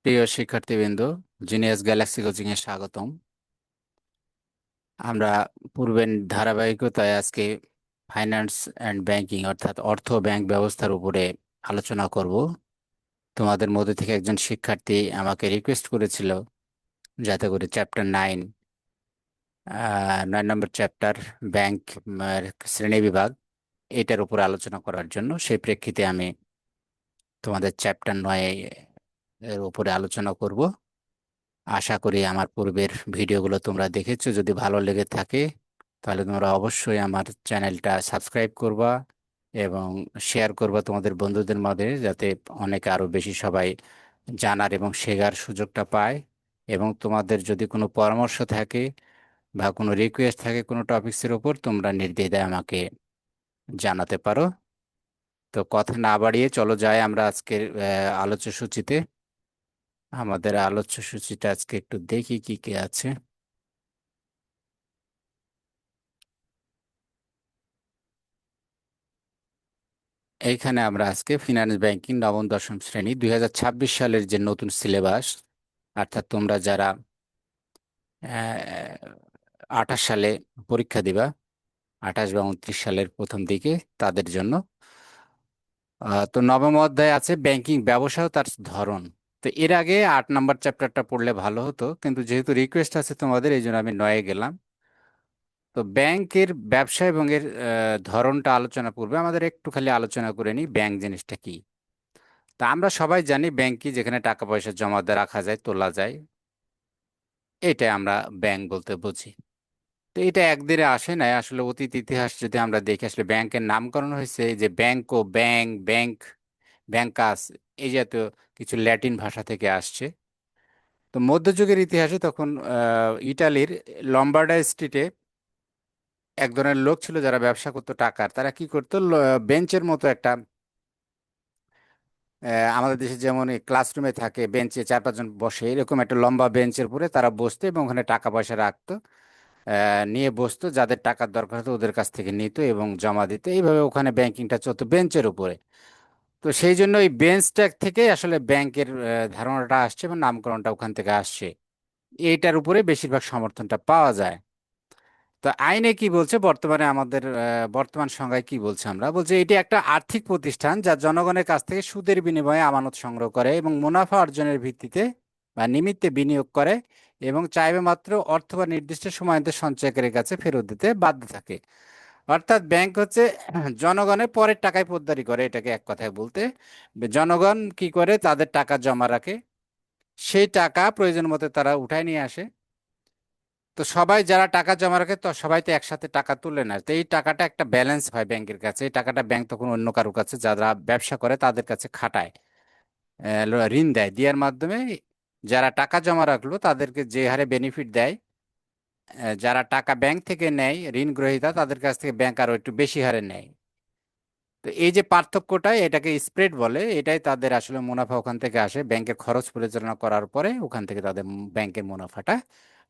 প্রিয় শিক্ষার্থীবৃন্দ, genius Galaxy coaching এ স্বাগতম। আমরা পূর্বের ধারাবাহিকতায় আজকে ফাইন্যান্স অ্যান্ড ব্যাংকিং অর্থাৎ অর্থ ব্যাংক ব্যবস্থার উপরে আলোচনা করব। তোমাদের মধ্যে থেকে একজন শিক্ষার্থী আমাকে রিকোয়েস্ট করেছিল যাতে করে চ্যাপ্টার 9 নম্বর চ্যাপ্টার ব্যাংক শ্রেণী বিভাগ এটার উপর আলোচনা করার জন্য। সেই প্রেক্ষিতে আমি তোমাদের চ্যাপ্টার 9 এর উপরে আলোচনা করব। আশা করি আমার পূর্বের ভিডিওগুলো তোমরা দেখেছো। যদি ভালো লেগে থাকে তাহলে তোমরা অবশ্যই আমার চ্যানেলটা সাবস্ক্রাইব করবা এবং শেয়ার করবা তোমাদের বন্ধুদের মধ্যে, যাতে অনেক আরো বেশি সবাই জানার এবং শেখার সুযোগটা পায়। এবং তোমাদের যদি কোনো পরামর্শ থাকে বা কোনো রিকোয়েস্ট থাকে কোনো টপিকসের উপর, তোমরা নির্দ্বিধায় আমাকে জানাতে পারো। তো কথা না বাড়িয়ে চলো যাই আমরা আজকের আলোচ্য সূচিতে। আমাদের আলোচ্য সূচিটা আজকে একটু দেখি কি কি আছে। এইখানে আমরা আজকে ফিনান্স ব্যাংকিং নবম দশম শ্রেণী 2026 সালের যে নতুন সিলেবাস, অর্থাৎ তোমরা যারা 28 সালে পরীক্ষা দিবা, 28 বা 29 সালের প্রথম দিকে, তাদের জন্য। তো নবম অধ্যায় আছে ব্যাংকিং ব্যবসা ও তার ধরন। তো এর আগে 8 নম্বর চ্যাপ্টারটা পড়লে ভালো হতো, কিন্তু যেহেতু রিকোয়েস্ট আছে তোমাদের, এই জন্য আমি 9-এ গেলাম। তো ব্যাংকের ব্যবসা এবং এর ধরনটা আলোচনা পূর্বে আমাদের একটু খালি আলোচনা করে নিই ব্যাংক জিনিসটা কি। তা আমরা সবাই জানি ব্যাংক কি, যেখানে টাকা পয়সা জমা দিয়ে রাখা যায়, তোলা যায়, এটা আমরা ব্যাংক বলতে বুঝি। তো এটা একদিনে আসে নাই, আসলে অতীত ইতিহাস যদি আমরা দেখি, আসলে ব্যাংকের নামকরণ হয়েছে যে ব্যাংকো, ব্যাংক, ব্যাংক, ব্যাংকাস, এই জাতীয় কিছু ল্যাটিন ভাষা থেকে আসছে। তো মধ্যযুগের ইতিহাসে তখন ইটালির লম্বার্ডা স্ট্রিটে এক ধরনের লোক ছিল যারা ব্যবসা করতো টাকার। তারা কি করতো, বেঞ্চের মতো একটা, আমাদের দেশে যেমন ক্লাসরুমে থাকে বেঞ্চে 4-5 জন বসে, এরকম একটা লম্বা বেঞ্চের উপরে তারা বসতো এবং ওখানে টাকা পয়সা রাখতো। নিয়ে বসতো, যাদের টাকার দরকার হতো ওদের কাছ থেকে নিত এবং জমা দিত। এইভাবে ওখানে ব্যাংকিংটা চলতো বেঞ্চের উপরে। তো সেই জন্য এই বেঞ্চটা থেকে আসলে ব্যাংকের ধারণাটা আসছে এবং নামকরণটা ওখান থেকে আসছে। এইটার উপরে বেশিরভাগ সমর্থনটা পাওয়া যায়। তো আইনে কি বলছে বর্তমানে, আমাদের বর্তমান সংজ্ঞায় কি বলছে, আমরা বলছি এটি একটা আর্থিক প্রতিষ্ঠান যা জনগণের কাছ থেকে সুদের বিনিময়ে আমানত সংগ্রহ করে এবং মুনাফা অর্জনের ভিত্তিতে বা নিমিত্তে বিনিয়োগ করে এবং চাইবে মাত্র অর্থ বা নির্দিষ্ট সময়তে সঞ্চয়কারীর কাছে ফেরত দিতে বাধ্য থাকে। অর্থাৎ ব্যাংক হচ্ছে জনগণের পরের টাকায় পোদ্দারি করে, এটাকে এক কথায় বলতে। জনগণ কি করে, তাদের টাকা জমা রাখে, সেই টাকা প্রয়োজন মতো তারা উঠায় নিয়ে আসে। তো সবাই যারা টাকা জমা রাখে তো সবাই তো একসাথে টাকা তুলে না, তো এই টাকাটা একটা ব্যালেন্স হয় ব্যাংকের কাছে। এই টাকাটা ব্যাংক তখন অন্য কারো কাছে, যারা ব্যবসা করে তাদের কাছে খাটায়, ঋণ দেয়, দেওয়ার মাধ্যমে যারা টাকা জমা রাখলো তাদেরকে যে হারে বেনিফিট দেয়, যারা টাকা ব্যাংক থেকে নেয় ঋণ গ্রহীতা, তাদের কাছ থেকে ব্যাংক আরো একটু বেশি হারে নেয়। তো এই যে পার্থক্যটা, এটাকে স্প্রেড বলে। এটাই তাদের আসলে মুনাফা ওখান থেকে আসে, ব্যাংকের খরচ পরিচালনা করার পরে ওখান থেকে তাদের ব্যাংকের মুনাফাটা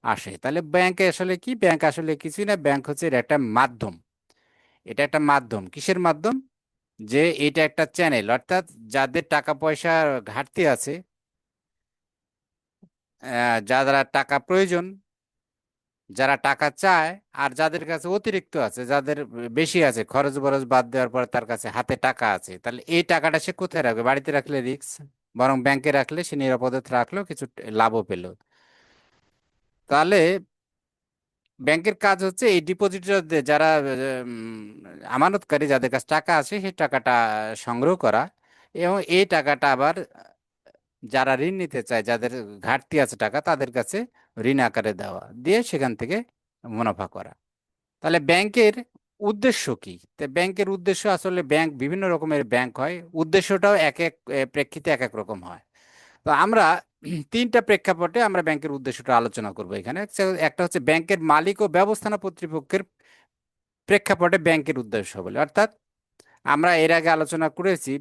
আসে। তাহলে ব্যাংকে আসলে কি, ব্যাংক আসলে কিছুই না, ব্যাংক হচ্ছে এর একটা মাধ্যম। এটা একটা মাধ্যম, কিসের মাধ্যম, যে এটা একটা চ্যানেল, অর্থাৎ যাদের টাকা পয়সা ঘাটতি আছে, যারা টাকা প্রয়োজন, যারা টাকা চায়, আর যাদের কাছে অতিরিক্ত আছে, যাদের বেশি আছে, খরচ বরচ বাদ দেওয়ার পর তার কাছে হাতে টাকা আছে, তাহলে এই টাকাটা সে কোথায় রাখবে? বাড়িতে রাখলে রিস্ক, বরং ব্যাংকে রাখলে সে নিরাপদে রাখলো, কিছু লাভও পেল। তাহলে ব্যাংকের কাজ হচ্ছে এই ডিপোজিটর, যারা আমানতকারী, যাদের কাছে টাকা আছে, সেই টাকাটা সংগ্রহ করা এবং এই টাকাটা আবার যারা ঋণ নিতে চায়, যাদের ঘাটতি আছে টাকা, তাদের কাছে ঋণ আকারে দেওয়া, দিয়ে সেখান থেকে মুনাফা করা। তাহলে ব্যাংকের উদ্দেশ্য কি? তো ব্যাংকের উদ্দেশ্য, আসলে ব্যাংক বিভিন্ন রকমের ব্যাংক হয়, উদ্দেশ্যটাও এক এক প্রেক্ষিতে এক এক রকম হয়। তো আমরা তিনটা প্রেক্ষাপটে আমরা ব্যাংকের উদ্দেশ্যটা আলোচনা করব এখানে। একটা হচ্ছে ব্যাংকের মালিক ও ব্যবস্থাপনা কর্তৃপক্ষের প্রেক্ষাপটে ব্যাংকের উদ্দেশ্য বলে, অর্থাৎ আমরা এর আগে আলোচনা করেছি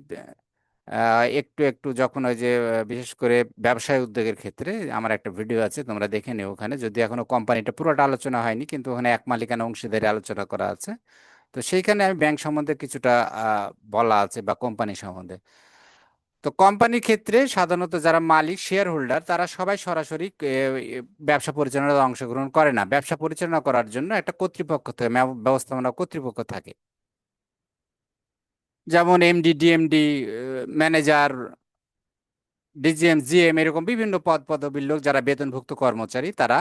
একটু একটু, যখন ওই যে বিশেষ করে ব্যবসায় উদ্যোগের ক্ষেত্রে আমার একটা ভিডিও আছে, তোমরা দেখে নিও ওখানে, যদি এখনো কোম্পানিটা পুরোটা আলোচনা হয়নি, কিন্তু ওখানে এক মালিকানা অংশীদারি আলোচনা করা আছে। তো সেইখানে আমি ব্যাংক সম্বন্ধে কিছুটা বলা আছে, বা কোম্পানি সম্বন্ধে। তো কোম্পানির ক্ষেত্রে সাধারণত যারা মালিক শেয়ার হোল্ডার তারা সবাই সরাসরি ব্যবসা পরিচালনায় অংশগ্রহণ করে না। ব্যবসা পরিচালনা করার জন্য একটা কর্তৃপক্ষ থাকে, ব্যবস্থাপনা কর্তৃপক্ষ থাকে, যেমন MD, DMD, manager, DGM, GM, এরকম বিভিন্ন পদ পদবীর লোক যারা বেতনভুক্ত কর্মচারী, তারা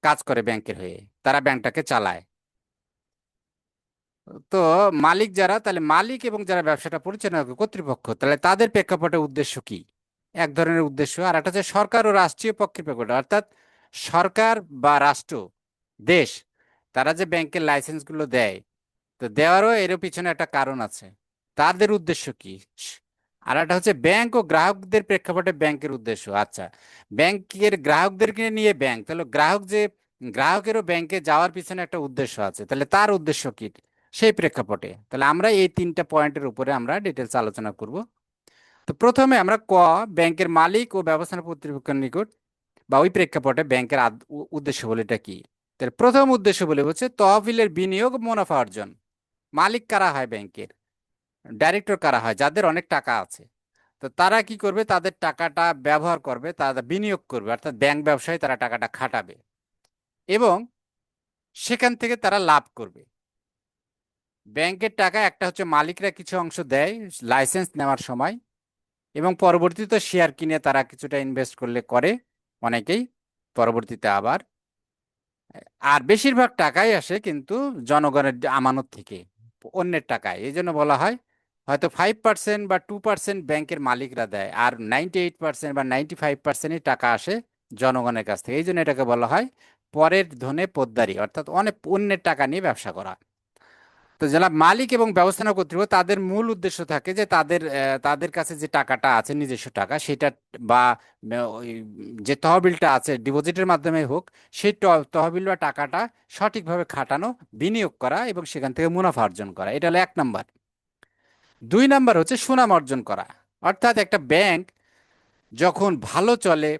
কাজ করে ব্যাংকের হয়ে, তারা ব্যাংকটাকে চালায়। তো মালিক যারা, তাহলে মালিক এবং যারা ব্যবসাটা পরিচালনা করে কর্তৃপক্ষ, তাহলে তাদের প্রেক্ষাপটে উদ্দেশ্য কি? এক ধরনের উদ্দেশ্য। আর একটা হচ্ছে সরকার ও রাষ্ট্রীয় পক্ষের প্রেক্ষাপটে, অর্থাৎ সরকার বা রাষ্ট্র, দেশ, তারা যে ব্যাংকের লাইসেন্সগুলো দেয়, তো দেওয়ারও এর পিছনে একটা কারণ আছে। তাদের উদ্দেশ্য কি? আর একটা হচ্ছে ব্যাংক ও গ্রাহকদের প্রেক্ষাপটে ব্যাংকের উদ্দেশ্য। আচ্ছা, ব্যাংকের গ্রাহকদেরকে নিয়ে ব্যাংক, তাহলে গ্রাহক যে, গ্রাহকেরও ব্যাংকে যাওয়ার পিছনে একটা উদ্দেশ্য আছে, তাহলে তার উদ্দেশ্য কি সেই প্রেক্ষাপটে। তাহলে আমরা এই তিনটা পয়েন্টের উপরে আমরা ডিটেলস আলোচনা করব। তো প্রথমে আমরা ব্যাংকের মালিক ও ব্যবস্থাপনা কর্তৃপক্ষের নিকট বা ওই প্রেক্ষাপটে ব্যাংকের উদ্দেশ্য বলে এটা কি। তাহলে প্রথম উদ্দেশ্য বলে হচ্ছে তহবিলের বিনিয়োগ ও মুনাফা অর্জন। মালিক কারা হয় ব্যাংকের? ডাইরেক্টর কারা হয়? যাদের অনেক টাকা আছে। তো তারা কি করবে? তাদের টাকাটা ব্যবহার করবে, তারা বিনিয়োগ করবে, অর্থাৎ ব্যাংক ব্যবসায় তারা টাকাটা খাটাবে এবং সেখান থেকে তারা লাভ করবে। ব্যাংকের টাকা একটা হচ্ছে মালিকরা কিছু অংশ দেয় লাইসেন্স নেওয়ার সময়, এবং পরবর্তীতে শেয়ার কিনে তারা কিছুটা ইনভেস্ট করলে করে অনেকেই, পরবর্তীতে আবার। আর বেশিরভাগ টাকাই আসে কিন্তু জনগণের আমানত থেকে, অন্যের টাকায়। এই জন্য বলা হয় হয়তো 5% বা 2% ব্যাংকের মালিকরা দেয়, আর 98% বা 95%ই টাকা আসে জনগণের কাছ থেকে। এই জন্য এটাকে বলা হয় পরের ধনে পোদ্দারি, অর্থাৎ অনেক অন্যের টাকা নিয়ে ব্যবসা করা। তো যারা মালিক এবং ব্যবস্থাপনা কর্তৃপক্ষ, তাদের মূল উদ্দেশ্য থাকে যে তাদের কাছে যে টাকাটা আছে নিজস্ব টাকা, সেটা বা ওই যে তহবিলটা আছে ডিপোজিটের মাধ্যমে হোক, সেই তহবিল বা টাকাটা সঠিকভাবে খাটানো, বিনিয়োগ করা এবং সেখান থেকে মুনাফা অর্জন করা। এটা হলো 1 নাম্বার। 2 নাম্বার হচ্ছে সুনাম অর্জন করা। অর্থাৎ একটা ব্যাংক যখন ভালো চলে,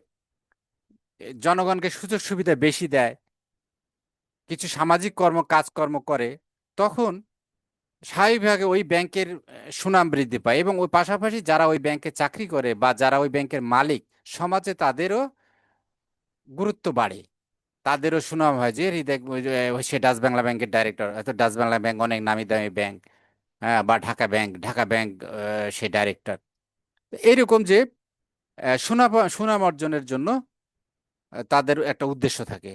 জনগণকে সুযোগ সুবিধা বেশি দেয়, কিছু সামাজিক কাজকর্ম করে, তখন স্বাভাবিকভাবে ওই ব্যাংকের সুনাম বৃদ্ধি পায়, এবং ওই পাশাপাশি যারা ওই ব্যাংকে চাকরি করে বা যারা ওই ব্যাংকের মালিক, সমাজে তাদেরও গুরুত্ব বাড়ে, তাদেরও সুনাম হয় যে হৃদয়, সে ডাচ বাংলা ব্যাংকের ডাইরেক্টর, হয়তো ডাচ বাংলা ব্যাংক অনেক নামি দামি ব্যাংক, হ্যাঁ, বা ঢাকা ব্যাংক সে ডাইরেক্টর। এইরকম যে সুনাম সুনাম অর্জনের জন্য তাদের একটা উদ্দেশ্য থাকে।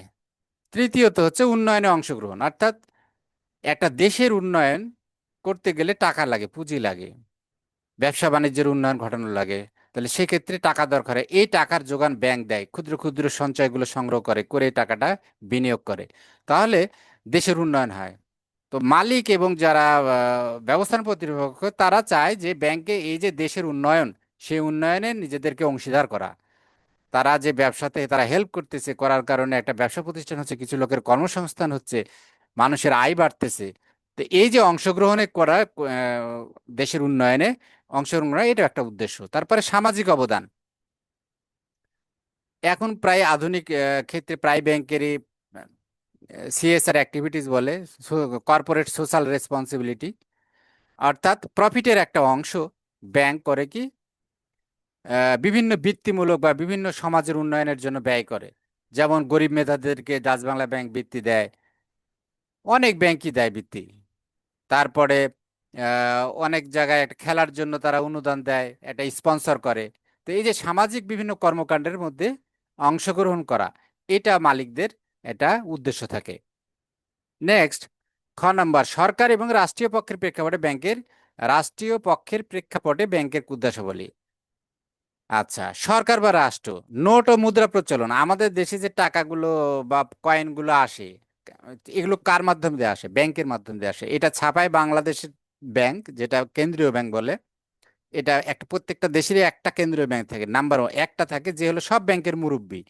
তৃতীয়ত হচ্ছে উন্নয়নে অংশগ্রহণ। অর্থাৎ একটা দেশের উন্নয়ন করতে গেলে টাকা লাগে, পুঁজি লাগে, ব্যবসা বাণিজ্যের উন্নয়ন ঘটানো লাগে। তাহলে সেক্ষেত্রে টাকা দরকার হয়, এই টাকার যোগান ব্যাংক দেয়, ক্ষুদ্র ক্ষুদ্র সঞ্চয়গুলো সংগ্রহ করে করে এই টাকাটা বিনিয়োগ করে, তাহলে দেশের উন্নয়ন হয়। তো মালিক এবং যারা ব্যবস্থাপনা কর্তৃপক্ষ, তারা চায় যে ব্যাংকে এই যে দেশের উন্নয়ন, সেই উন্নয়নে নিজেদেরকে অংশীদার করা। তারা যে ব্যবসাতে তারা হেল্প করতেছে, করার কারণে একটা ব্যবসা প্রতিষ্ঠান হচ্ছে, কিছু লোকের কর্মসংস্থান হচ্ছে, মানুষের আয় বাড়তেছে। তো এই যে অংশগ্রহণে করা, দেশের উন্নয়নে অংশগ্রহণ করা, এটা একটা উদ্দেশ্য। তারপরে সামাজিক অবদান। এখন প্রায় আধুনিক ক্ষেত্রে প্রায় ব্যাংকেরই সিএসআর অ্যাক্টিভিটিস বলে, কর্পোরেট সোশ্যাল রেসপন্সিবিলিটি। অর্থাৎ প্রফিটের একটা অংশ ব্যাংক করে কি বিভিন্ন বৃত্তিমূলক বা বিভিন্ন সমাজের উন্নয়নের জন্য ব্যয় করে। যেমন গরিব মেধাদেরকে ডাচ বাংলা ব্যাংক বৃত্তি দেয়, অনেক ব্যাংকই দেয় বৃত্তি। তারপরে অনেক জায়গায় একটা খেলার জন্য তারা অনুদান দেয়, একটা স্পন্সর করে। তো এই যে সামাজিক বিভিন্ন কর্মকাণ্ডের মধ্যে অংশগ্রহণ করা, এটা মালিকদের এটা উদ্দেশ্য থাকে। নেক্সট, 6 নাম্বার, সরকার এবং রাষ্ট্রীয় পক্ষের প্রেক্ষাপটে ব্যাংকের, রাষ্ট্রীয় পক্ষের প্রেক্ষাপটে ব্যাংকের উদ্দেশ্যাবলী। আচ্ছা, সরকার বা রাষ্ট্র, নোট ও মুদ্রা প্রচলন। আমাদের দেশে যে টাকাগুলো বা কয়েনগুলো আসে, এগুলো কার মাধ্যমে দিয়ে আসে? ব্যাংকের মাধ্যমে দিয়ে আসে। এটা ছাপায় বাংলাদেশের ব্যাংক, যেটা কেন্দ্রীয় ব্যাংক বলে। এটা একটা, প্রত্যেকটা দেশেরই একটা কেন্দ্রীয় ব্যাংক থাকে, নাম্বার 1টা থাকে, যে হলো সব ব্যাংকের মুরব্বী।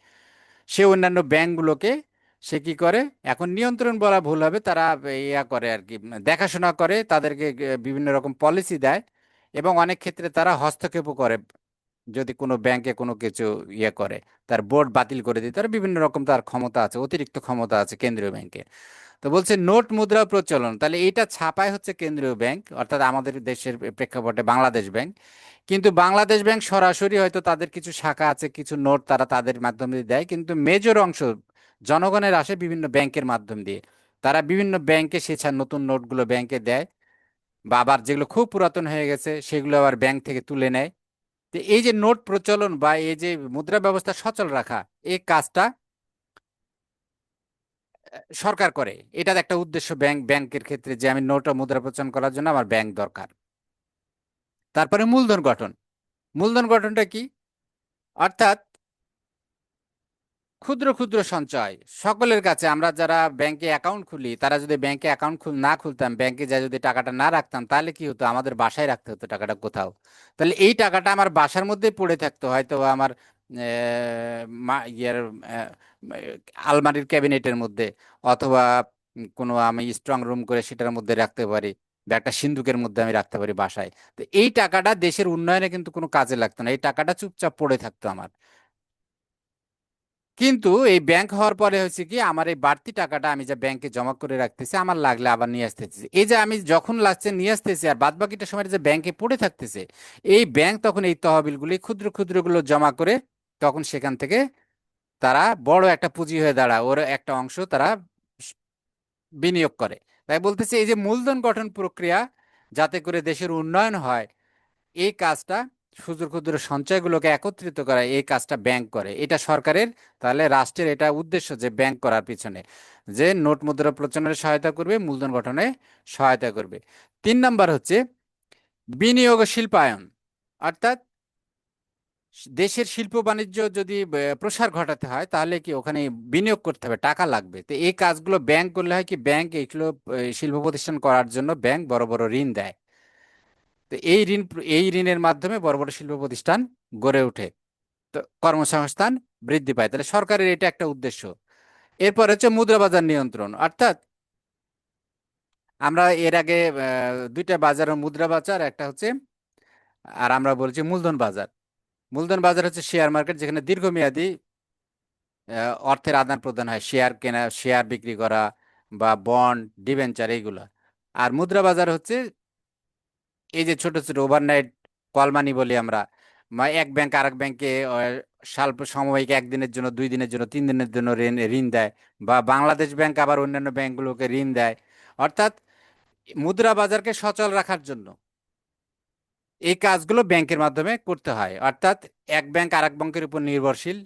সে অন্যান্য ব্যাংকগুলোকে সে কি করে, এখন নিয়ন্ত্রণ বলা ভুল হবে, তারা ইয়া করে আর কি, দেখাশোনা করে, তাদেরকে বিভিন্ন রকম পলিসি দেয়, এবং অনেক ক্ষেত্রে তারা হস্তক্ষেপও করে। যদি কোনো ব্যাংকে কোনো কিছু ইয়ে করে, তার বোর্ড বাতিল করে দিতে, তার বিভিন্ন রকম তার ক্ষমতা আছে, অতিরিক্ত ক্ষমতা আছে কেন্দ্রীয় ব্যাংকে। তো বলছে নোট মুদ্রা প্রচলন, তাহলে এইটা ছাপায় হচ্ছে কেন্দ্রীয় ব্যাংক, অর্থাৎ আমাদের দেশের প্রেক্ষাপটে বাংলাদেশ ব্যাংক। কিন্তু বাংলাদেশ ব্যাংক সরাসরি হয়তো তাদের কিছু শাখা আছে, কিছু নোট তারা তাদের মাধ্যমে দেয়, কিন্তু মেজর অংশ জনগণের আসে বিভিন্ন ব্যাংকের মাধ্যম দিয়ে। তারা বিভিন্ন ব্যাংকে সে নতুন নোটগুলো ব্যাংকে দেয়, বা আবার যেগুলো খুব পুরাতন হয়ে গেছে সেগুলো আবার ব্যাংক থেকে তুলে নেয়। তো এই যে নোট প্রচলন বা এই যে মুদ্রা ব্যবস্থা সচল রাখা, এই কাজটা সরকার করে। এটার একটা উদ্দেশ্য ব্যাংকের ক্ষেত্রে, যে আমি নোট ও মুদ্রা প্রচলন করার জন্য আমার ব্যাংক দরকার। তারপরে মূলধন গঠন। মূলধন গঠনটা কি? অর্থাৎ ক্ষুদ্র ক্ষুদ্র সঞ্চয় সকলের কাছে। আমরা যারা ব্যাংকে অ্যাকাউন্ট খুলি, তারা যদি ব্যাংকে অ্যাকাউন্ট না খুলতাম, ব্যাংকে যা যদি টাকাটা না রাখতাম, তাহলে কি হতো? আমাদের বাসায় রাখতে হতো টাকাটা কোথাও। তাহলে এই টাকাটা আমার বাসার মধ্যে পড়ে থাকতো, হয়তো আমার ইয়ের আলমারির ক্যাবিনেটের মধ্যে, অথবা কোনো আমি স্ট্রং রুম করে সেটার মধ্যে রাখতে পারি, বা একটা সিন্ধুকের মধ্যে আমি রাখতে পারি বাসায়। তো এই টাকাটা দেশের উন্নয়নে কিন্তু কোনো কাজে লাগতো না, এই টাকাটা চুপচাপ পড়ে থাকতো আমার। কিন্তু এই ব্যাংক হওয়ার পরে হয়েছে কি, আমার এই বাড়তি টাকাটা আমি যা ব্যাংকে জমা করে রাখতেছি, আমার লাগলে আবার নিয়ে আসতেছি। এই যে আমি যখন লাগছে নিয়ে আসতেছি, আর বাদ বাকিটা সময় যে ব্যাংকে পড়ে থাকতেছে, এই ব্যাংক তখন এই তহবিলগুলি ক্ষুদ্র ক্ষুদ্র গুলো জমা করে তখন সেখান থেকে তারা বড় একটা পুঁজি হয়ে দাঁড়ায়, ওর একটা অংশ তারা বিনিয়োগ করে। তাই বলতেছে এই যে মূলধন গঠন প্রক্রিয়া, যাতে করে দেশের উন্নয়ন হয়, এই কাজটা ক্ষুদ্র ক্ষুদ্র সঞ্চয়গুলোকে একত্রিত করা, এই কাজটা ব্যাংক করে। এটা সরকারের, তাহলে রাষ্ট্রের এটা উদ্দেশ্য যে ব্যাংক করার পিছনে, যে নোট মুদ্রা প্রচলনে সহায়তা করবে, মূলধন গঠনে সহায়তা করবে। 3 নাম্বার হচ্ছে বিনিয়োগ ও শিল্পায়ন। অর্থাৎ দেশের শিল্প বাণিজ্য যদি প্রসার ঘটাতে হয়, তাহলে কি ওখানে বিনিয়োগ করতে হবে, টাকা লাগবে। তো এই কাজগুলো ব্যাংক করলে হয় কি, ব্যাংক এইগুলো শিল্প প্রতিষ্ঠান করার জন্য ব্যাংক বড় বড় ঋণ দেয়। তো এই ঋণের মাধ্যমে বড় বড় শিল্প প্রতিষ্ঠান গড়ে ওঠে, তো কর্মসংস্থান বৃদ্ধি পায়। তাহলে সরকারের এটা একটা উদ্দেশ্য। এরপর হচ্ছে মুদ্রা বাজার নিয়ন্ত্রণ। অর্থাৎ আমরা এর আগে দুইটা বাজার, মুদ্রা বাজার একটা হচ্ছে, আর আমরা বলছি মূলধন বাজার। মূলধন বাজার হচ্ছে শেয়ার মার্কেট, যেখানে দীর্ঘমেয়াদী অর্থের আদান প্রদান হয়, শেয়ার কেনা, শেয়ার বিক্রি করা, বা বন্ড, ডিবেঞ্চার, এইগুলা। আর মুদ্রা বাজার হচ্ছে এই যে ছোট ছোট ওভারনাইট কল মানি বলি আমরা, এক ব্যাংক আরেক ব্যাংকে স্বল্প সাময়িক, একদিনের জন্য, 2 দিনের জন্য, 3 দিনের জন্য ঋণ ঋণ দেয়। বা বাংলাদেশ ব্যাংক আবার অন্যান্য ব্যাংকগুলোকে ঋণ দেয়। অর্থাৎ মুদ্রা বাজারকে সচল রাখার জন্য এই কাজগুলো ব্যাংকের মাধ্যমে করতে হয়। অর্থাৎ এক ব্যাংক আরেক ব্যাংকের উপর নির্ভরশীল,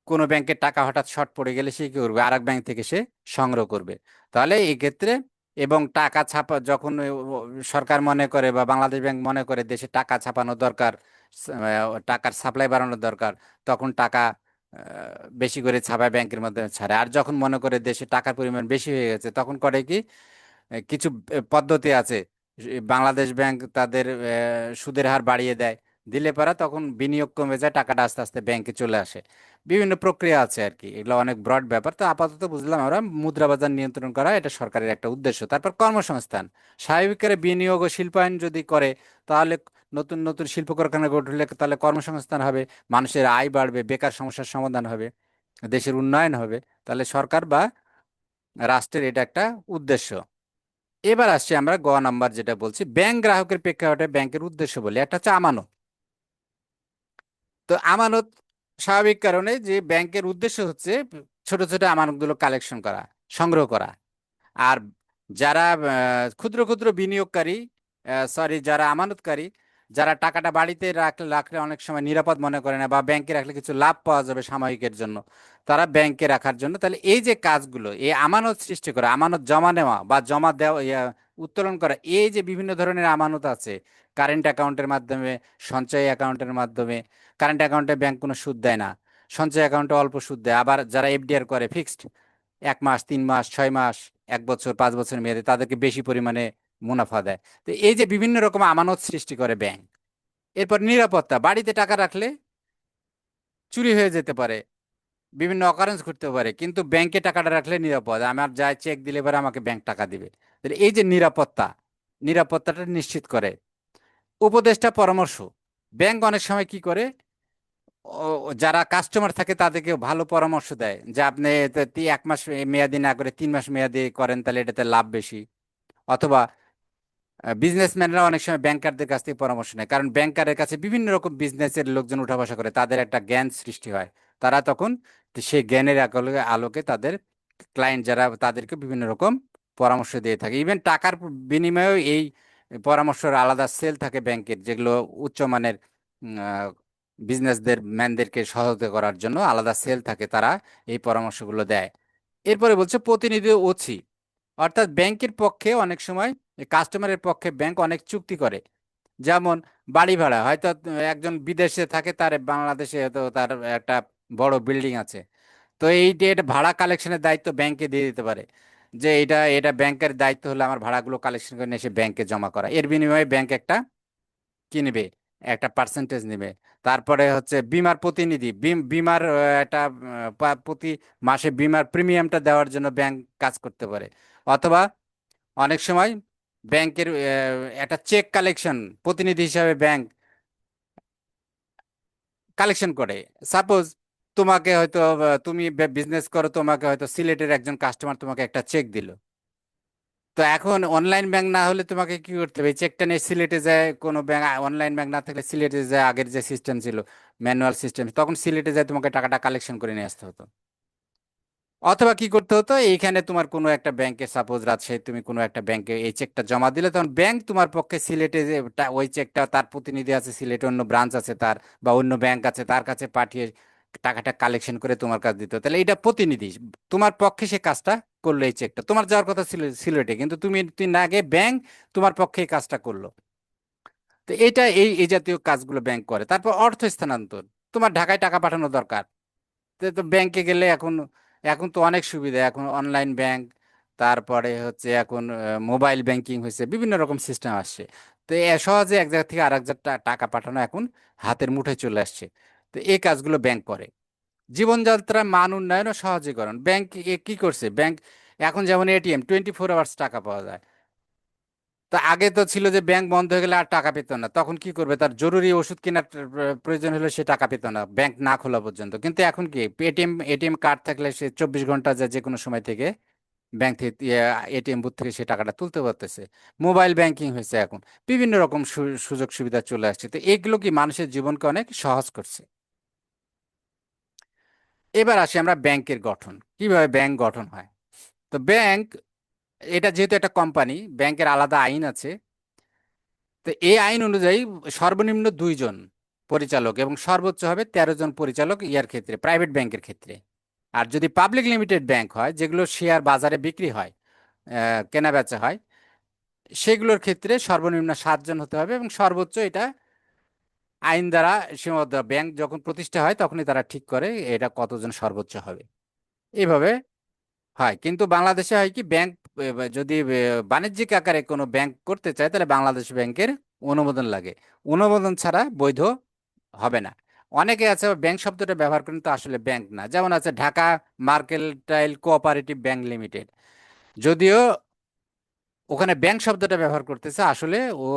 কোনো ব্যাংকের টাকা হঠাৎ শর্ট পড়ে গেলে সে কি করবে, আরেক ব্যাংক থেকে সে সংগ্রহ করবে। তাহলে এই ক্ষেত্রে, এবং টাকা ছাপা যখন সরকার মনে করে বা বাংলাদেশ ব্যাংক মনে করে দেশে টাকা ছাপানো দরকার, টাকার সাপ্লাই বাড়ানো দরকার, তখন টাকা বেশি করে ছাপায়, ব্যাংকের মাধ্যমে ছাড়ে। আর যখন মনে করে দেশে টাকার পরিমাণ বেশি হয়ে গেছে, তখন করে কি, কিছু পদ্ধতি আছে। বাংলাদেশ ব্যাংক তাদের সুদের হার বাড়িয়ে দেয়, দিলে পারা তখন বিনিয়োগ কমে যায়, টাকাটা আস্তে আস্তে ব্যাংকে চলে আসে। বিভিন্ন প্রক্রিয়া আছে আর কি, এগুলো অনেক ব্রড ব্যাপার। তো আপাতত বুঝলাম আমরা মুদ্রা বাজার নিয়ন্ত্রণ করা এটা সরকারের একটা উদ্দেশ্য। তারপর কর্মসংস্থান। স্বাভাবিক করে বিনিয়োগ ও শিল্পায়ন যদি করে, তাহলে নতুন নতুন শিল্প কারখানা গড়ে উঠলে তাহলে কর্মসংস্থান হবে, মানুষের আয় বাড়বে, বেকার সমস্যার সমাধান হবে, দেশের উন্নয়ন হবে। তাহলে সরকার বা রাষ্ট্রের এটা একটা উদ্দেশ্য। এবার আসছি আমরা নাম্বার, যেটা বলছি ব্যাংক গ্রাহকের প্রেক্ষাপটে ব্যাংকের উদ্দেশ্য বলে, একটা হচ্ছে আমানত। তো আমানত স্বাভাবিক কারণে যে ব্যাংকের উদ্দেশ্য হচ্ছে ছোট ছোট আমানতগুলো কালেকশন করা, সংগ্রহ করা। আর যারা ক্ষুদ্র ক্ষুদ্র বিনিয়োগকারী, সরি, যারা আমানতকারী, যারা টাকাটা বাড়িতে রাখলে রাখলে অনেক সময় নিরাপদ মনে করে না, বা ব্যাংকে রাখলে কিছু লাভ পাওয়া যাবে সাময়িকের জন্য, তারা ব্যাংকে রাখার জন্য। তাহলে এই যে কাজগুলো, এই আমানত সৃষ্টি করা, আমানত জমা নেওয়া বা জমা দেওয়া, উত্তোলন করা, এই যে বিভিন্ন ধরনের আমানত আছে, কারেন্ট অ্যাকাউন্টের মাধ্যমে, সঞ্চয় অ্যাকাউন্টের মাধ্যমে। কারেন্ট অ্যাকাউন্টে ব্যাংক কোনো সুদ দেয় না, সঞ্চয় অ্যাকাউন্টে অল্প সুদ দেয়। আবার যারা এফডিআর করে ফিক্সড, 1 মাস, 3 মাস, 6 মাস, 1 বছর, 5 বছর মেয়াদে, তাদেরকে বেশি পরিমাণে মুনাফা দেয়। তো এই যে বিভিন্ন রকম আমানত সৃষ্টি করে ব্যাংক। এরপর নিরাপত্তা। বাড়িতে টাকা রাখলে চুরি হয়ে যেতে পারে, বিভিন্ন অকারেন্স ঘটতে পারে, কিন্তু ব্যাংকে টাকাটা রাখলে নিরাপদ, আমার যায় চেক দিলে পরে আমাকে ব্যাংক টাকা দিবে। তাহলে এই যে নিরাপত্তা, নিরাপত্তাটা নিশ্চিত করে। উপদেষ্টা পরামর্শ। ব্যাংক অনেক সময় কি করে, যারা কাস্টমার থাকে তাদেরকে ভালো পরামর্শ দেয় যে আপনি তো 1 মাস মেয়াদি না করে 3 মাস মেয়াদি করেন, তাহলে এটাতে লাভ বেশি। অথবা বিজনেসম্যানরা অনেক সময় ব্যাংকারদের কাছ থেকে পরামর্শ নেয়, কারণ ব্যাংকারের কাছে বিভিন্ন রকম বিজনেসের লোকজন উঠা বসা করে, তাদের একটা জ্ঞান সৃষ্টি হয়। তারা তখন সেই জ্ঞানের আলোকে আলোকে তাদের ক্লায়েন্ট যারা তাদেরকে বিভিন্ন রকম পরামর্শ দিয়ে থাকে। ইভেন টাকার বিনিময়েও এই পরামর্শের আলাদা সেল থাকে ব্যাংকের, যেগুলো উচ্চমানের বিজনেসদের ম্যানদেরকে সহায়তা করার জন্য আলাদা সেল থাকে, তারা এই পরামর্শগুলো দেয়। এরপরে বলছে প্রতিনিধি ওসি, অর্থাৎ ব্যাংকের পক্ষে অনেক সময় কাস্টমারের পক্ষে ব্যাংক অনেক চুক্তি করে। যেমন বাড়ি ভাড়া, হয়তো একজন বিদেশে থাকে, তার বাংলাদেশে হয়তো তার একটা বড় বিল্ডিং আছে, তো এটা ভাড়া কালেকশনের দায়িত্ব ব্যাংকে দিয়ে দিতে পারে, যে এটা এটা ব্যাংকের দায়িত্ব হলো আমার ভাড়াগুলো কালেকশন করে নিয়ে এসে ব্যাংকে জমা করা। এর বিনিময়ে ব্যাংক একটা কি নেবে, একটা পার্সেন্টেজ নেবে। তারপরে হচ্ছে বিমার প্রতিনিধি, বিমার একটা প্রতি মাসে বিমার প্রিমিয়ামটা দেওয়ার জন্য ব্যাংক কাজ করতে পারে। অথবা অনেক সময় ব্যাংকের একটা চেক কালেকশন প্রতিনিধি হিসাবে ব্যাংক কালেকশন করে। সাপোজ তোমাকে হয়তো তুমি বিজনেস করো, তোমাকে হয়তো সিলেটের একজন কাস্টমার তোমাকে একটা চেক দিল। তো এখন অনলাইন ব্যাংক না হলে তোমাকে কি করতে হবে, চেকটা নিয়ে সিলেটে যায়, কোনো ব্যাংক অনলাইন ব্যাংক না থাকলে সিলেটে যায়, আগের যে সিস্টেম ছিল ম্যানুয়াল সিস্টেম, তখন সিলেটে যায় তোমাকে টাকাটা কালেকশন করে নিয়ে আসতে হতো। অথবা কি করতে হতো, এইখানে তোমার কোনো একটা ব্যাংকে, সাপোজ রাজশাহী, তুমি কোনো একটা ব্যাংকে এই চেকটা জমা দিলে, তখন ব্যাংক তোমার পক্ষে সিলেটে যে ওই চেকটা, তার প্রতিনিধি আছে সিলেটে, অন্য ব্রাঞ্চ আছে তার, বা অন্য ব্যাংক আছে তার কাছে পাঠিয়ে টাকাটা কালেকশন করে তোমার কাছে দিত। তাহলে এটা প্রতিনিধি তোমার পক্ষে সে কাজটা করলো। এই চেকটা তোমার যাওয়ার কথা ছিল সিলেটে, কিন্তু তুমি না গিয়ে ব্যাংক তোমার পক্ষে এই কাজটা করলো। তো এটা এই এই জাতীয় কাজগুলো ব্যাংক করে। তারপর অর্থ স্থানান্তর, তোমার ঢাকায় টাকা পাঠানো দরকার, তো তো ব্যাংকে গেলে এখন, এখন তো অনেক সুবিধা, এখন অনলাইন ব্যাংক, তারপরে হচ্ছে এখন মোবাইল ব্যাংকিং হয়েছে, বিভিন্ন রকম সিস্টেম আসছে। তো সহজে এক জায়গা থেকে আরেক জায়গায় টাকা পাঠানো এখন হাতের মুঠোয় চলে আসছে। তো এই কাজগুলো ব্যাংক করে। জীবনযাত্রার মান উন্নয়ন ও সহজীকরণ, ব্যাংক কি করছে ব্যাংক, এখন যেমন এটিএম 24 আওয়ার্স টাকা পাওয়া যায়। তো আগে তো ছিল যে ব্যাংক বন্ধ হয়ে গেলে আর টাকা পেত না, তখন কি করবে, তার জরুরি ওষুধ কেনার প্রয়োজন হলে সে টাকা পেত না ব্যাংক না খোলা পর্যন্ত। কিন্তু এখন কি, এটিএম কার্ড থাকলে সে 24 ঘন্টা যে কোনো সময় থেকে ব্যাংক থেকে এটিএম বুথ থেকে সে টাকাটা তুলতে পারতেছে। মোবাইল ব্যাংকিং হয়েছে এখন, বিভিন্ন রকম সুযোগ সুবিধা চলে আসছে। তো এগুলো কি মানুষের জীবনকে অনেক সহজ করছে। এবার আসি আমরা ব্যাংকের গঠন, কিভাবে ব্যাংক গঠন হয়। তো ব্যাংক, এটা যেহেতু একটা কোম্পানি, ব্যাংকের আলাদা আইন আছে। তো এই আইন অনুযায়ী সর্বনিম্ন 2 জন পরিচালক এবং সর্বোচ্চ হবে 13 জন পরিচালক ইয়ার ক্ষেত্রে, প্রাইভেট ব্যাংকের ক্ষেত্রে। আর যদি পাবলিক লিমিটেড ব্যাংক হয়, যেগুলো শেয়ার বাজারে বিক্রি হয়, কেনা বেচা হয়, সেগুলোর ক্ষেত্রে সর্বনিম্ন 7 জন হতে হবে, এবং সর্বোচ্চ এটা আইন দ্বারা সীমাবদ্ধ। ব্যাংক যখন প্রতিষ্ঠা হয় তখনই তারা ঠিক করে এটা কতজন সর্বোচ্চ হবে। এইভাবে হয়। কিন্তু বাংলাদেশে হয় কি, ব্যাংক যদি বাণিজ্যিক আকারে কোনো ব্যাংক করতে চায়, তাহলে বাংলাদেশ ব্যাংকের অনুমোদন লাগে। অনুমোদন ছাড়া বৈধ হবে না। অনেকে আছে ব্যাংক শব্দটা ব্যবহার করেন, তো আসলে ব্যাংক না। যেমন আছে Dhaka mercantile cooperative bank limited, যদিও ওখানে ব্যাংক শব্দটা ব্যবহার করতেছে, আসলে ও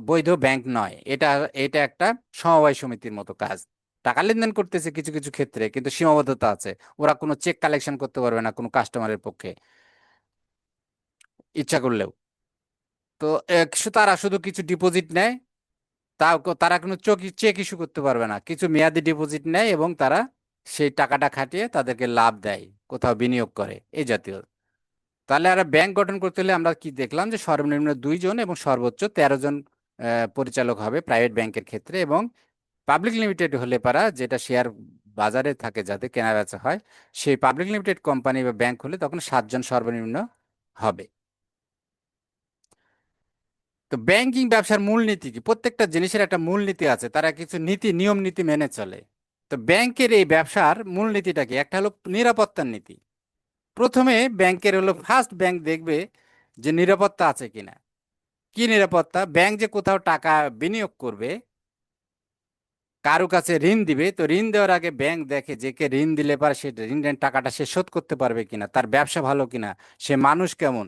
বৈধ ব্যাংক নয়। এটা এটা একটা সমবায় সমিতির মতো কাজ, টাকা লেনদেন করতেছে কিছু কিছু ক্ষেত্রে, কিন্তু সীমাবদ্ধতা আছে। ওরা কোনো চেক কালেকশন করতে পারবে না কোনো কাস্টমারের পক্ষে ইচ্ছা করলেও। তো তারা শুধু কিছু ডিপোজিট নেয়, তারা কোনো চেক ইস্যু করতে পারবে না, কিছু মেয়াদি ডিপোজিট নেয় এবং তারা সেই টাকাটা খাটিয়ে তাদেরকে লাভ দেয়, কোথাও বিনিয়োগ করে, এই জাতীয়। তাহলে আর ব্যাংক গঠন করতে হলে আমরা কি দেখলাম, যে সর্বনিম্ন 2 জন এবং সর্বোচ্চ 13 জন পরিচালক হবে প্রাইভেট ব্যাংকের ক্ষেত্রে। এবং পাবলিক লিমিটেড হলে পারা, যেটা শেয়ার বাজারে থাকে যাতে কেনা বেচা হয়, সেই পাবলিক লিমিটেড কোম্পানি বা ব্যাংক হলে তখন 7 জন সর্বনিম্ন হবে। তো ব্যাংকিং ব্যবসার মূলনীতি কি, প্রত্যেকটা জিনিসের একটা মূলনীতি আছে, তারা কিছু নিয়ম নীতি মেনে চলে। তো ব্যাংকের এই ব্যবসার মূলনীতিটা কি, একটা হলো নিরাপত্তার নীতি। প্রথমে ব্যাংকের হলো ফার্স্ট, ব্যাংক দেখবে যে নিরাপত্তা আছে কিনা। কি নিরাপত্তা, ব্যাংক যে কোথাও টাকা বিনিয়োগ করবে, কারো কাছে ঋণ দিবে, তো ঋণ দেওয়ার আগে ব্যাংক দেখে যে কে ঋণ দিলে পারে সে ঋণের টাকাটা সে শোধ করতে পারবে কিনা, তার ব্যবসা ভালো কিনা, সে মানুষ কেমন।